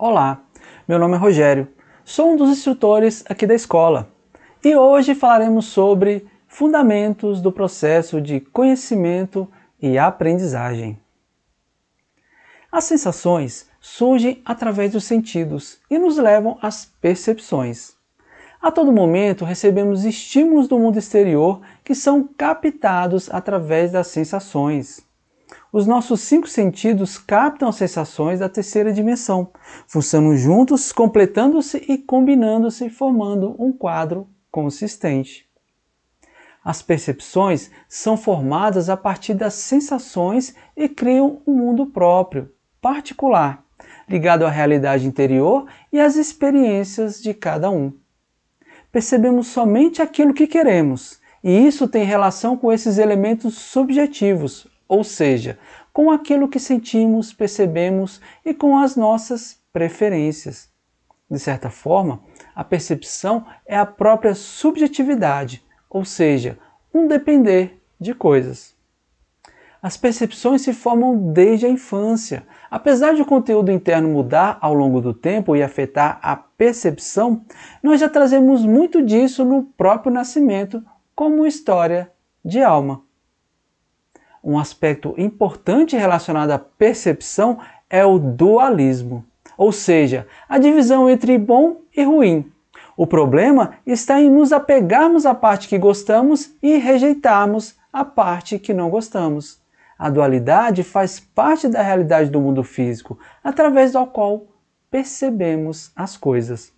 Olá, meu nome é Rogério, sou um dos instrutores aqui da escola e hoje falaremos sobre fundamentos do processo de conhecimento e aprendizagem. As sensações surgem através dos sentidos e nos levam às percepções. A todo momento recebemos estímulos do mundo exterior que são captados através das sensações. Os nossos 5 sentidos captam as sensações da terceira dimensão, funcionam juntos, completando-se e combinando-se, formando um quadro consistente. As percepções são formadas a partir das sensações e criam um mundo próprio, particular, ligado à realidade interior e às experiências de cada um. Percebemos somente aquilo que queremos, e isso tem relação com esses elementos subjetivos, ou seja, com aquilo que sentimos, percebemos e com as nossas preferências. De certa forma, a percepção é a própria subjetividade, ou seja, um depender de coisas. As percepções se formam desde a infância. Apesar de o conteúdo interno mudar ao longo do tempo e afetar a percepção, nós já trazemos muito disso no próprio nascimento como história de alma. Um aspecto importante relacionado à percepção é o dualismo, ou seja, a divisão entre bom e ruim. O problema está em nos apegarmos à parte que gostamos e rejeitarmos a parte que não gostamos. A dualidade faz parte da realidade do mundo físico, através do qual percebemos as coisas.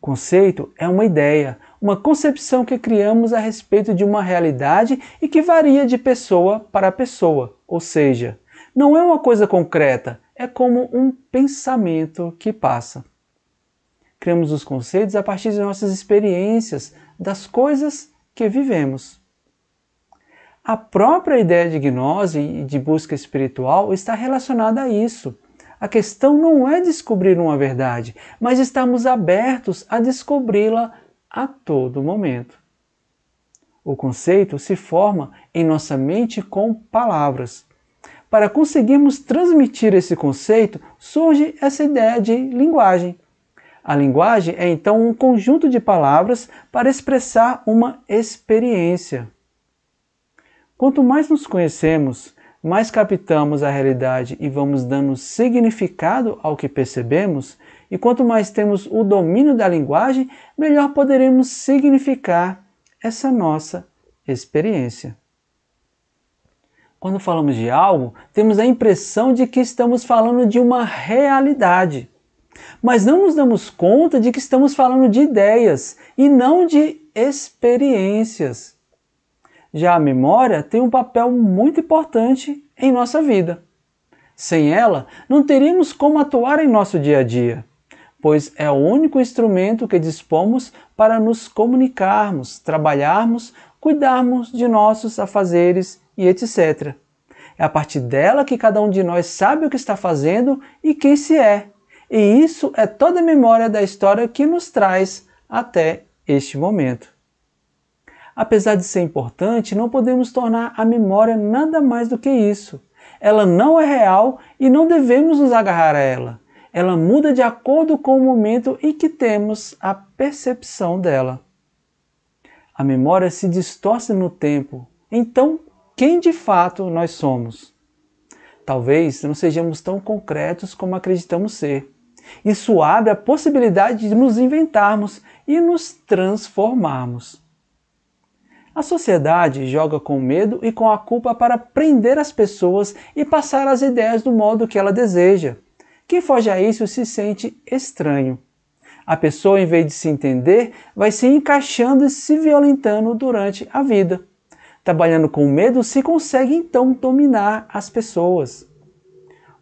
Conceito é uma ideia, uma concepção que criamos a respeito de uma realidade e que varia de pessoa para pessoa, ou seja, não é uma coisa concreta, é como um pensamento que passa. Criamos os conceitos a partir de nossas experiências, das coisas que vivemos. A própria ideia de gnose e de busca espiritual está relacionada a isso. A questão não é descobrir uma verdade, mas estamos abertos a descobri-la a todo momento. O conceito se forma em nossa mente com palavras. Para conseguirmos transmitir esse conceito, surge essa ideia de linguagem. A linguagem é então um conjunto de palavras para expressar uma experiência. Quanto mais nos conhecemos, mais captamos a realidade e vamos dando significado ao que percebemos, e quanto mais temos o domínio da linguagem, melhor poderemos significar essa nossa experiência. Quando falamos de algo, temos a impressão de que estamos falando de uma realidade, mas não nos damos conta de que estamos falando de ideias e não de experiências. Já a memória tem um papel muito importante em nossa vida. Sem ela, não teríamos como atuar em nosso dia a dia, pois é o único instrumento que dispomos para nos comunicarmos, trabalharmos, cuidarmos de nossos afazeres e etc. É a partir dela que cada um de nós sabe o que está fazendo e quem se é. E isso é toda a memória da história que nos traz até este momento. Apesar de ser importante, não podemos tornar a memória nada mais do que isso. Ela não é real e não devemos nos agarrar a ela. Ela muda de acordo com o momento em que temos a percepção dela. A memória se distorce no tempo. Então, quem de fato nós somos? Talvez não sejamos tão concretos como acreditamos ser. Isso abre a possibilidade de nos inventarmos e nos transformarmos. A sociedade joga com medo e com a culpa para prender as pessoas e passar as ideias do modo que ela deseja. Quem foge a isso se sente estranho. A pessoa, em vez de se entender, vai se encaixando e se violentando durante a vida. Trabalhando com medo, se consegue então dominar as pessoas.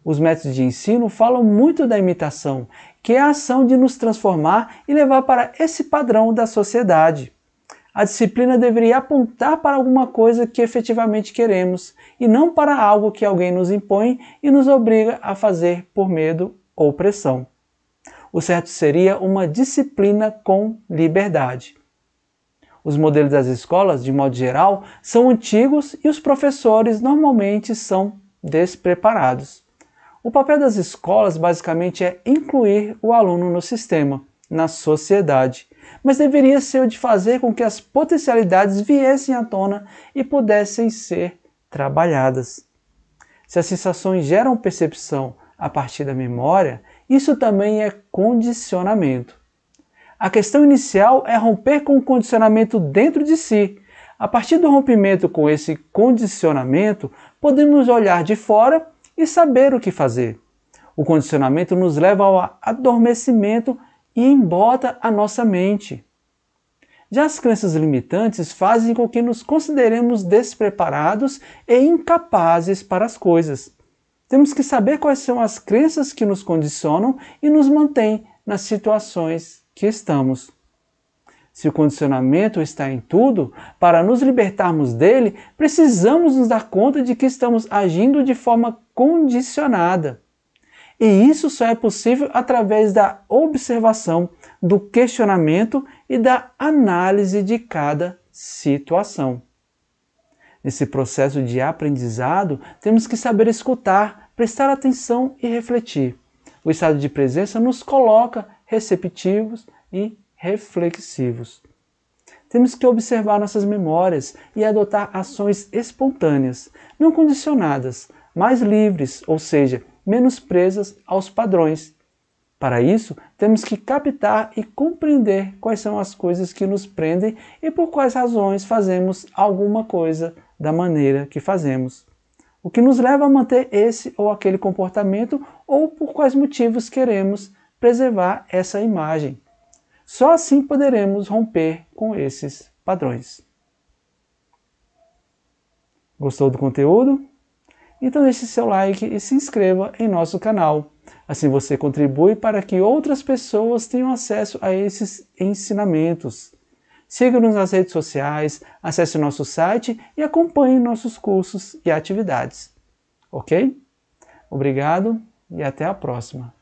Os métodos de ensino falam muito da imitação, que é a ação de nos transformar e levar para esse padrão da sociedade. A disciplina deveria apontar para alguma coisa que efetivamente queremos, e não para algo que alguém nos impõe e nos obriga a fazer por medo ou pressão. O certo seria uma disciplina com liberdade. Os modelos das escolas, de modo geral, são antigos e os professores normalmente são despreparados. O papel das escolas basicamente é incluir o aluno no sistema, na sociedade, mas deveria ser o de fazer com que as potencialidades viessem à tona e pudessem ser trabalhadas. Se as sensações geram percepção a partir da memória, isso também é condicionamento. A questão inicial é romper com o condicionamento dentro de si. A partir do rompimento com esse condicionamento, podemos olhar de fora e saber o que fazer. O condicionamento nos leva ao adormecimento e embota a nossa mente. Já as crenças limitantes fazem com que nos consideremos despreparados e incapazes para as coisas. Temos que saber quais são as crenças que nos condicionam e nos mantêm nas situações que estamos. Se o condicionamento está em tudo, para nos libertarmos dele, precisamos nos dar conta de que estamos agindo de forma condicionada. E isso só é possível através da observação, do questionamento e da análise de cada situação. Nesse processo de aprendizado, temos que saber escutar, prestar atenção e refletir. O estado de presença nos coloca receptivos e reflexivos. Temos que observar nossas memórias e adotar ações espontâneas, não condicionadas, mais livres, ou seja, menos presas aos padrões. Para isso, temos que captar e compreender quais são as coisas que nos prendem e por quais razões fazemos alguma coisa da maneira que fazemos. O que nos leva a manter esse ou aquele comportamento ou por quais motivos queremos preservar essa imagem. Só assim poderemos romper com esses padrões. Gostou do conteúdo? Então deixe seu like e se inscreva em nosso canal. Assim você contribui para que outras pessoas tenham acesso a esses ensinamentos. Siga-nos nas redes sociais, acesse o nosso site e acompanhe nossos cursos e atividades. Ok? Obrigado e até a próxima.